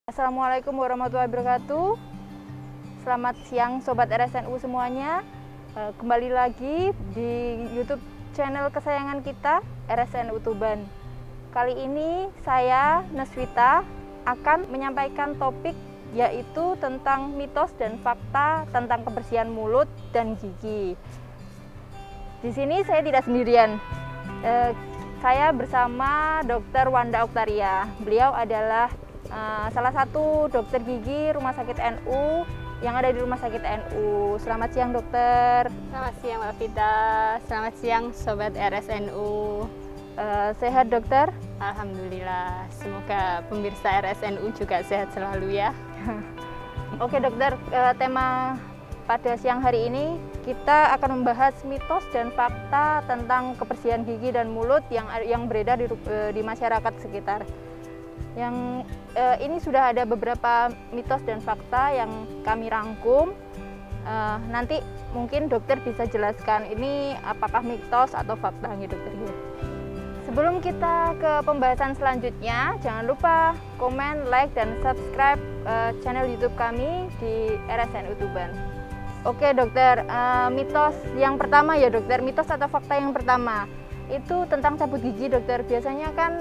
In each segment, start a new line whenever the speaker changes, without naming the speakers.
Assalamualaikum warahmatullahi wabarakatuh. Selamat siang Sobat RSNU semuanya. Kembali lagi di YouTube channel kesayangan kita, RSNU Tuban. Kali ini saya, Neswita, akan menyampaikan topik yaitu tentang mitos dan fakta tentang kebersihan mulut dan gigi. Di sini saya tidak sendirian. Saya bersama Dr. Wanda Oktaria. Beliau adalah salah satu dokter gigi Rumah Sakit NU yang ada di Rumah Sakit NU. Selamat siang dokter.
Selamat siang Mbak Vita, selamat siang Sobat RSNU.
Sehat dokter?
Alhamdulillah, semoga pemirsa RSNU juga sehat selalu ya.
Oke dokter, tema pada siang hari ini kita akan membahas mitos dan fakta tentang kebersihan gigi dan mulut yang beredar di masyarakat sekitar. Yang ini sudah ada beberapa mitos dan fakta yang kami rangkum. Nanti mungkin dokter bisa jelaskan ini apakah mitos atau fakta gitu dokter. Sebelum kita ke pembahasan selanjutnya, jangan lupa komen, like, dan subscribe channel YouTube kami di RSNU Tuban. Oke dokter, mitos yang pertama ya dokter, mitos atau fakta yang pertama itu tentang cabut gigi dokter. Biasanya kan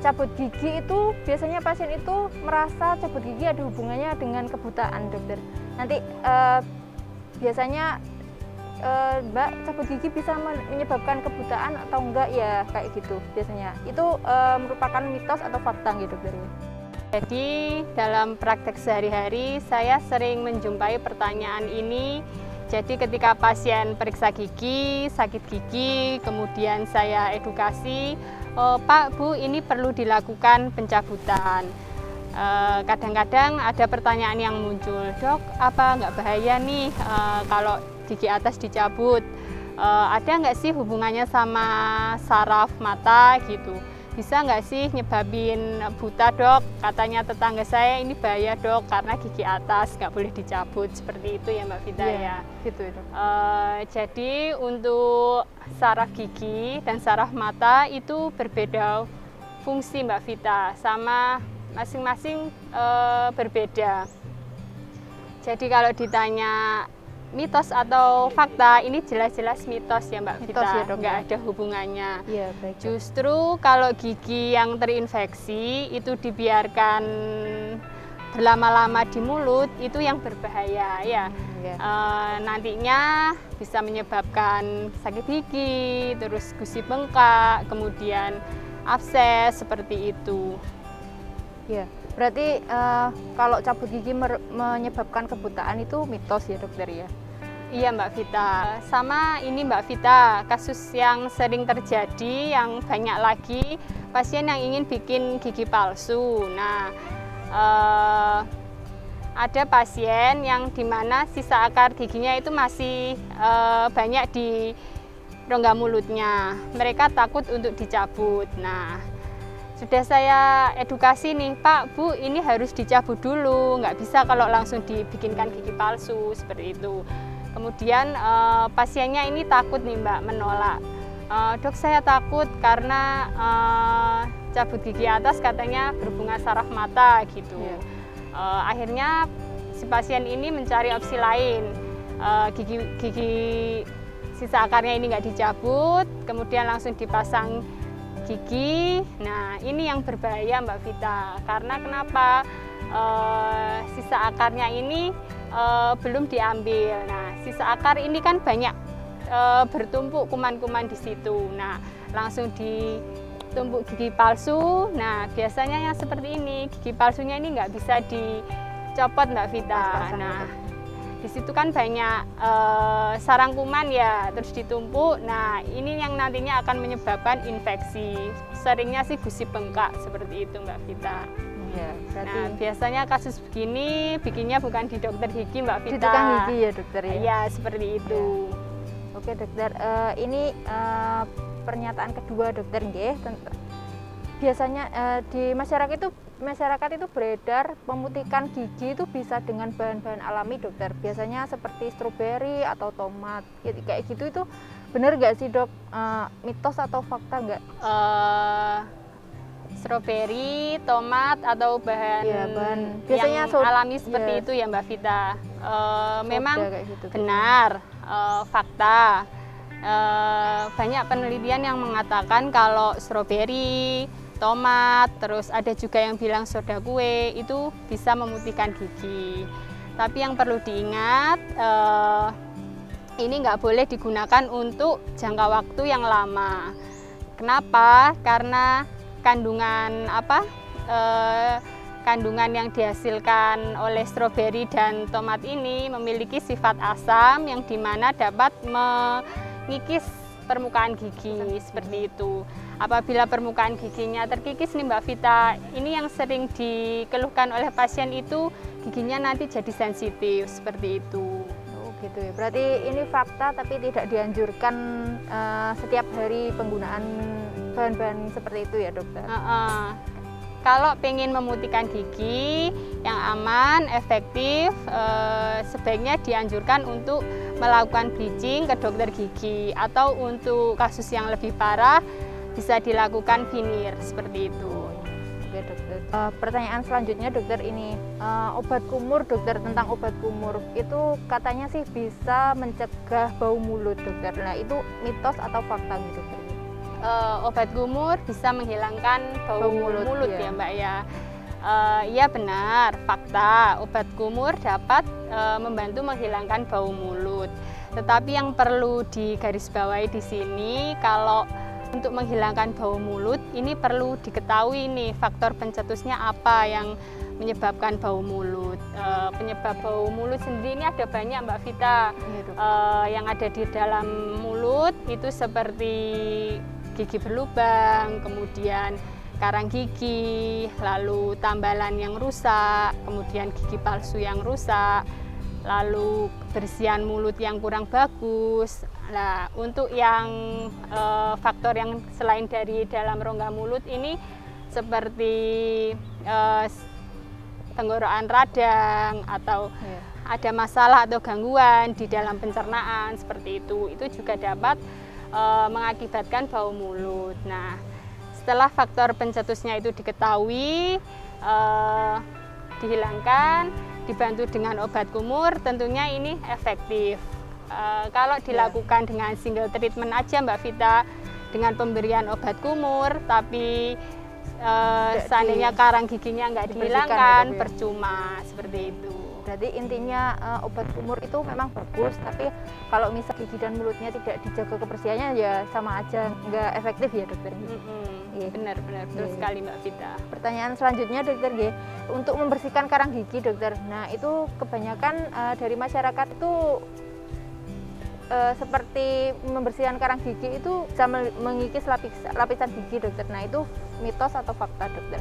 cabut gigi itu biasanya pasien itu merasa cabut gigi ada hubungannya dengan kebutaan dokter. Nanti biasanya Mbak, cabut gigi bisa menyebabkan kebutaan atau enggak ya kayak gitu biasanya. Itu merupakan mitos atau fakta gitu dokter.
Jadi dalam praktek sehari-hari saya sering menjumpai pertanyaan ini. Jadi ketika pasien periksa gigi, sakit gigi, kemudian saya edukasi, Pak, Bu, ini perlu dilakukan pencabutan. Kadang-kadang ada pertanyaan yang muncul, Dok, apa nggak bahaya nih kalau gigi atas dicabut? Ada nggak sih hubungannya sama saraf mata gitu? Bisa nggak sih nyebabin buta dok? Katanya tetangga saya ini bahaya dok karena gigi atas nggak boleh dicabut, seperti itu ya Mbak Vita ya.
Gitu dok.
Jadi untuk saraf gigi dan saraf mata itu berbeda fungsi Mbak Vita, sama masing-masing berbeda. Jadi kalau ditanya mitos atau fakta, ini jelas-jelas mitos ya Mbak Vita,
ya,
nggak ada hubungannya.
Iya, baik.
Justru kalau gigi yang terinfeksi itu dibiarkan berlama-lama di mulut, itu yang berbahaya ya. Nantinya bisa menyebabkan sakit gigi, terus gusi bengkak, kemudian abses, seperti itu.
Ya, berarti kalau cabut gigi menyebabkan kebutaan itu mitos ya dokter ya?
Iya Mbak Vita, sama ini Mbak Vita, kasus yang sering terjadi, yang banyak lagi pasien yang ingin bikin gigi palsu. Nah, ada pasien yang dimana sisa akar giginya itu masih banyak di rongga mulutnya. Mereka takut untuk dicabut. Nah, sudah saya edukasi nih, Pak, Bu, ini harus dicabut dulu, nggak bisa kalau langsung dibikinkan gigi palsu, seperti itu. Kemudian pasiennya ini takut nih Mbak, menolak. Dok, saya takut karena cabut gigi atas katanya berhubungan saraf mata gitu. Akhirnya si pasien ini mencari opsi lain. Gigi sisa akarnya ini nggak dicabut, kemudian langsung dipasang gigi. Nah, ini yang berbahaya Mbak Vita. Karena kenapa? Sisa akarnya ini belum diambil. Nah, sisa akar ini kan banyak bertumpuk kuman-kuman di situ. Nah, langsung ditumpuk gigi palsu. Nah, biasanya yang seperti ini, gigi palsunya ini nggak bisa dicopot Mbak Vita. Nah, di situ kan banyak sarang kuman ya, terus ditumpuk. Nah, ini yang nantinya akan menyebabkan infeksi. Seringnya sih gusi bengkak, seperti itu Mbak Vita.
Ya, berarti...
Nah, biasanya kasus begini bikinnya bukan di dokter gigi Mbak Vita.
Di tukang gigi ya dokter ya?
Iya, seperti itu.
Ya. Oke dokter, ini pernyataan kedua dokter nggih. Biasanya di masyarakat itu beredar pemutikan gigi itu bisa dengan bahan-bahan alami dokter. Biasanya seperti stroberi atau tomat, kayak gitu. Itu benar nggak sih dok? Mitos atau fakta nggak?
stroberi, tomat atau bahan,
Iya, bahan biasanya
yang alami seperti itu ya Mbak Vita. Memang
kayak gitu.
benar, fakta. Banyak penelitian yang mengatakan kalau stroberi, tomat, terus ada juga yang bilang soda kue itu bisa memutihkan gigi. Tapi yang perlu diingat, ini nggak boleh digunakan untuk jangka waktu yang lama. Kenapa? Karena kandungan kandungan yang dihasilkan oleh stroberi dan tomat ini memiliki sifat asam yang dimana dapat mengikis permukaan gigi seperti itu. Apabila permukaan giginya terkikis nih Mbak Vita, ini yang sering dikeluhkan oleh pasien itu giginya nanti jadi sensitif seperti itu.
Oh gitu ya. Berarti ini fakta tapi tidak dianjurkan setiap hari penggunaan bahan-bahan seperti itu ya dokter?
Kalau pengen memutihkan gigi yang aman, efektif, sebaiknya dianjurkan untuk melakukan bleaching ke dokter gigi, atau untuk kasus yang lebih parah bisa dilakukan veneer seperti itu.
Oke dokter. Pertanyaan selanjutnya dokter ini, obat kumur dokter, tentang obat kumur itu katanya sih bisa mencegah bau mulut dokter. Nah itu mitos atau fakta gitu dokter?
Obat kumur bisa menghilangkan bau mulut ya Mbak ya. Iya benar, fakta obat kumur dapat membantu menghilangkan bau mulut. Tetapi yang perlu digarisbawahi di sini, kalau untuk menghilangkan bau mulut ini perlu diketahui nih faktor pencetusnya apa yang menyebabkan bau mulut. Penyebab bau mulut sendiri ini ada banyak Mbak Vita. Yang ada di dalam mulut itu seperti gigi berlubang, kemudian karang gigi, lalu tambalan yang rusak, kemudian gigi palsu yang rusak, lalu kebersihan mulut yang kurang bagus. Nah, untuk yang faktor yang selain dari dalam rongga mulut ini seperti tenggorokan radang atau ada masalah atau gangguan di dalam pencernaan seperti itu juga dapat mengakibatkan bau mulut. Nah, setelah faktor pencetusnya itu diketahui, dihilangkan, dibantu dengan obat kumur, tentunya ini efektif. Kalau dilakukan dengan single treatment aja Mbak Vita, dengan pemberian obat kumur, tapi seandainya karang giginya nggak dihilangkan, percuma seperti itu.
Berarti intinya obat kumur itu memang bagus, tapi kalau misal gigi dan mulutnya tidak dijaga kebersihannya ya sama aja nggak efektif ya dokter.
Benar betul sekali Mbak Vita.
Pertanyaan selanjutnya dokter G, untuk membersihkan karang gigi dokter. Nah itu kebanyakan dari masyarakat itu seperti membersihkan karang gigi itu bisa mengikis lapisan gigi dokter. Nah itu mitos atau fakta dokter?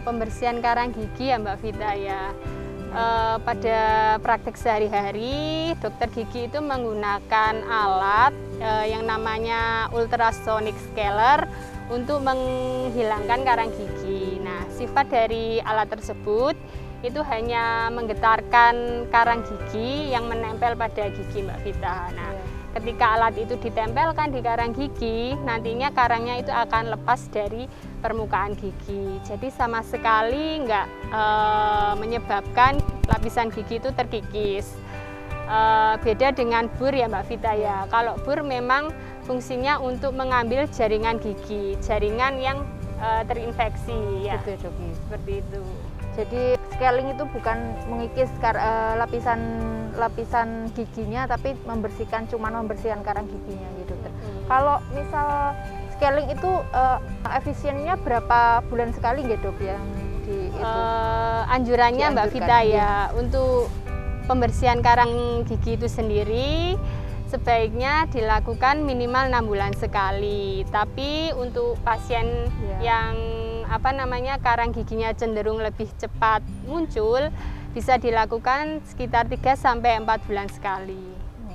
Pembersihan karang gigi ya Mbak Vita ya. Pada praktek sehari-hari dokter gigi itu menggunakan alat yang namanya ultrasonic scaler untuk menghilangkan karang gigi. Nah, sifat dari alat tersebut itu hanya menggetarkan karang gigi yang menempel pada gigi Mbak Vita. Nah, ketika alat itu ditempelkan di karang gigi, nantinya karangnya itu akan lepas dari permukaan gigi. Jadi sama sekali nggak menyebabkan lapisan gigi itu terkikis. Beda dengan bur ya Mbak Vita ya. Kalau bur memang fungsinya untuk mengambil jaringan gigi, jaringan yang terinfeksi ya. Seperti itu.
Jadi scaling itu bukan mengikis lapisan giginya, tapi cuman membersihkan karang giginya gitu. Kalau misal scaling itu efisiennya berapa bulan sekali nggak dok yang di itu?
Anjurannya Mbak Vita ya, untuk pembersihan karang gigi itu sendiri sebaiknya dilakukan minimal 6 bulan sekali. Tapi untuk pasien yang karang giginya cenderung lebih cepat muncul, bisa dilakukan sekitar 3-4 bulan sekali.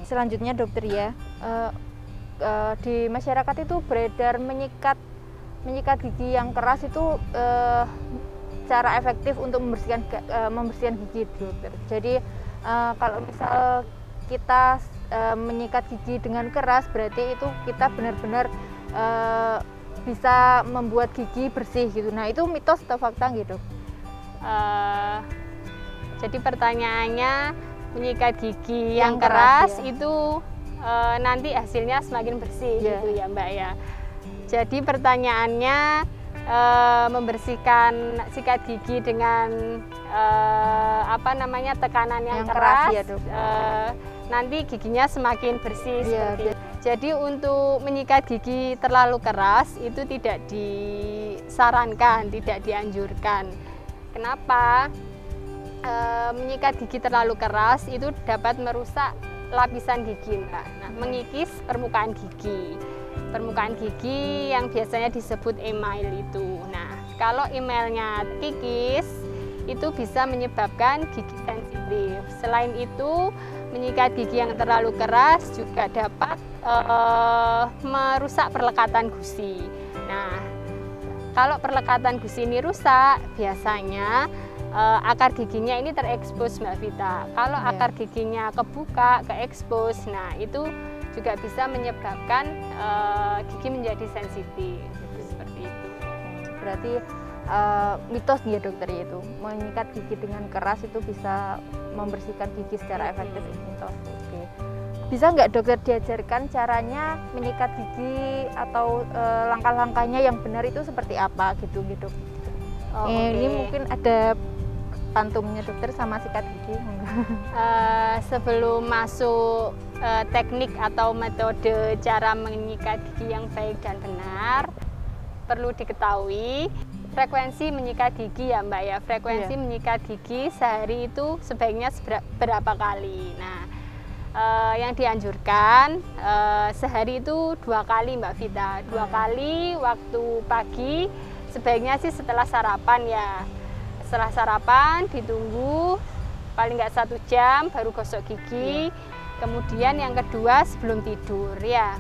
Selanjutnya dokter ya, di masyarakat itu beredar menyikat gigi yang keras itu cara efektif untuk membersihkan gigi dokter. Jadi kalau misal kita menyikat gigi dengan keras, berarti itu kita benar-benar bisa membuat gigi bersih gitu. Nah, itu mitos atau fakta gitu?
Jadi pertanyaannya, menyikat gigi yang
keras,
keras
ya.
itu nanti hasilnya semakin bersih
Ya.
gitu ya Mbak ya. Jadi pertanyaannya, membersihkan sikat gigi dengan tekanan yang keras,
ya, Dok.
nanti giginya semakin bersih
Iya,
seperti itu. Jadi untuk menyikat gigi terlalu keras itu tidak disarankan, tidak dianjurkan. Kenapa? Menyikat gigi terlalu keras itu dapat merusak lapisan gigi, Mbak. Nah, mengikis permukaan gigi. Permukaan gigi yang biasanya disebut email itu. Nah, kalau emailnya kikis, itu bisa menyebabkan gigi sensitif. Selain itu, menyikat gigi yang terlalu keras juga dapat merusak perlekatan gusi. Nah, kalau perlekatan gusi ini rusak, biasanya akar giginya ini terekspos, Mbak Vita. Kalau akar giginya kebuka, keekspos, nah itu juga bisa menyebabkan gigi menjadi sensitif. Seperti itu.
Berarti mitos ya dokter itu, menyikat gigi dengan keras itu bisa membersihkan gigi secara efektif, mitos. Oke. Bisa nggak dokter diajarkan caranya menyikat gigi atau langkah-langkahnya yang benar itu seperti apa gitu? Ini mungkin ada pantumnya dokter sama sikat gigi.
Sebelum masuk teknik atau metode cara menyikat gigi yang baik dan benar, perlu diketahui frekuensi menyikat gigi ya Mbak ya. Frekuensi menyikat gigi sehari itu sebaiknya berapa kali. Nah, yang dianjurkan sehari itu 2 kali Mbak Vita. 2 kali waktu pagi, sebaiknya sih setelah sarapan ya. Setelah sarapan ditunggu paling nggak 1 jam baru gosok gigi. Kemudian yang kedua sebelum tidur ya.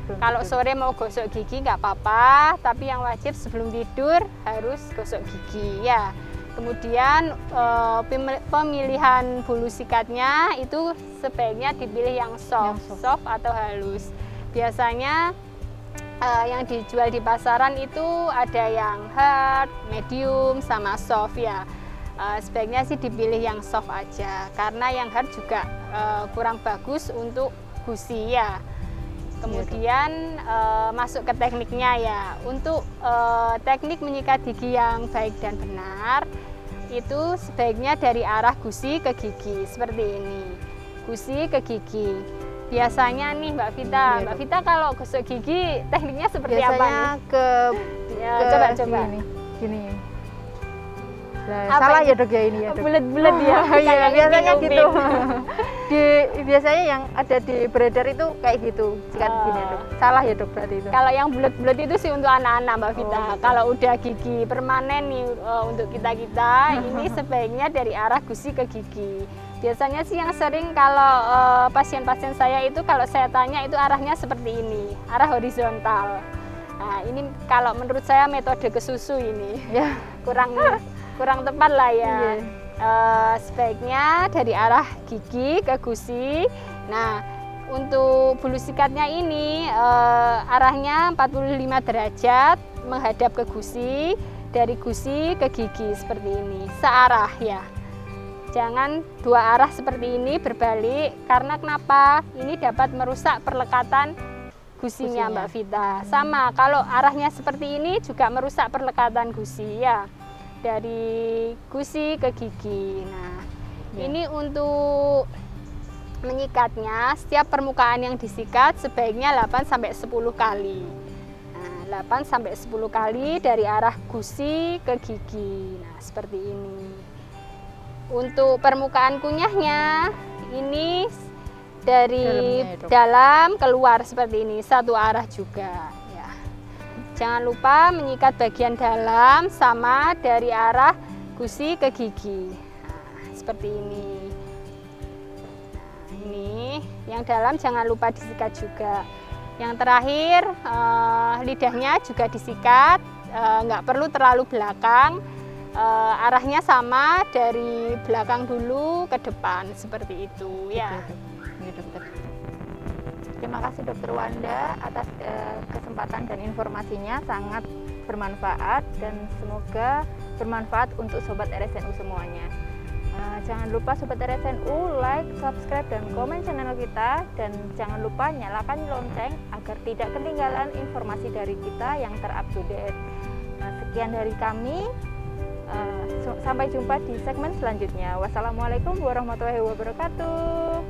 Kalau sore mau gosok gigi nggak apa-apa, tapi yang wajib sebelum tidur harus gosok gigi ya. Kemudian pemilihan bulu sikatnya itu sebaiknya dipilih yang soft atau halus. Biasanya yang dijual di pasaran itu ada yang hard, medium, sama soft ya. Sebaiknya sih dipilih yang soft aja, karena yang hard juga kurang bagus untuk gusi ya. Kemudian masuk ke tekniknya ya. Untuk teknik menyikat gigi yang baik dan benar itu sebaiknya dari arah gusi ke gigi seperti ini. Gusi ke gigi. Biasanya nih Mbak Vita, Mbak Vita kalau gosok gigi tekniknya seperti apa nih? Coba
gini. Nah, salah ya dok ya ini ya dok.
Bulat-bulat ya.
Iya biasanya gitu. Biasanya yang ada di beredar itu kayak gitu, sikat gini ya dok. Salah ya dok berarti itu.
Kalau yang bulat-bulat itu sih untuk anak-anak Mbak Vita. Kalau udah gigi permanen nih untuk kita ini sebaiknya dari arah gusi ke gigi. Biasanya sih yang sering kalau pasien-pasien saya itu kalau saya tanya itu arahnya seperti ini, arah horizontal. Nah ini kalau menurut saya metode kesusu ini ya kurang tepat lah ya. Sebaiknya dari arah gigi ke gusi. Nah, untuk bulu sikatnya ini arahnya 45 derajat menghadap ke gusi, dari gusi ke gigi seperti ini, searah ya. Jangan 2 arah seperti ini berbalik, karena kenapa? Ini dapat merusak perlekatan gusinya Mbak Vita. Sama, kalau arahnya seperti ini juga merusak perlekatan gusi ya. Dari gusi ke gigi. Nah, ini untuk menyikatnya, setiap permukaan yang disikat sebaiknya 8-10 kali. Nah, 8-10 kali dari arah gusi ke gigi. Nah, seperti ini. Untuk permukaan kunyahnya, ini dari dalam keluar seperti ini, satu arah juga. Jangan lupa menyikat bagian dalam sama dari arah gusi ke gigi. Nah, seperti ini. Nah, ini yang dalam jangan lupa disikat juga. Yang terakhir lidahnya juga disikat, nggak perlu terlalu belakang. Arahnya sama dari belakang dulu ke depan seperti itu ya.
Terima kasih Dokter Wanda atas kesempatan penjelasan dan informasinya sangat bermanfaat dan semoga bermanfaat untuk Sobat RSNU semuanya. Jangan lupa Sobat RSNU like, subscribe, dan komen channel kita, dan jangan lupa nyalakan lonceng agar tidak ketinggalan informasi dari kita yang terupdate. Sekian dari kami, sampai jumpa di segmen selanjutnya. Wassalamualaikum warahmatullahi wabarakatuh.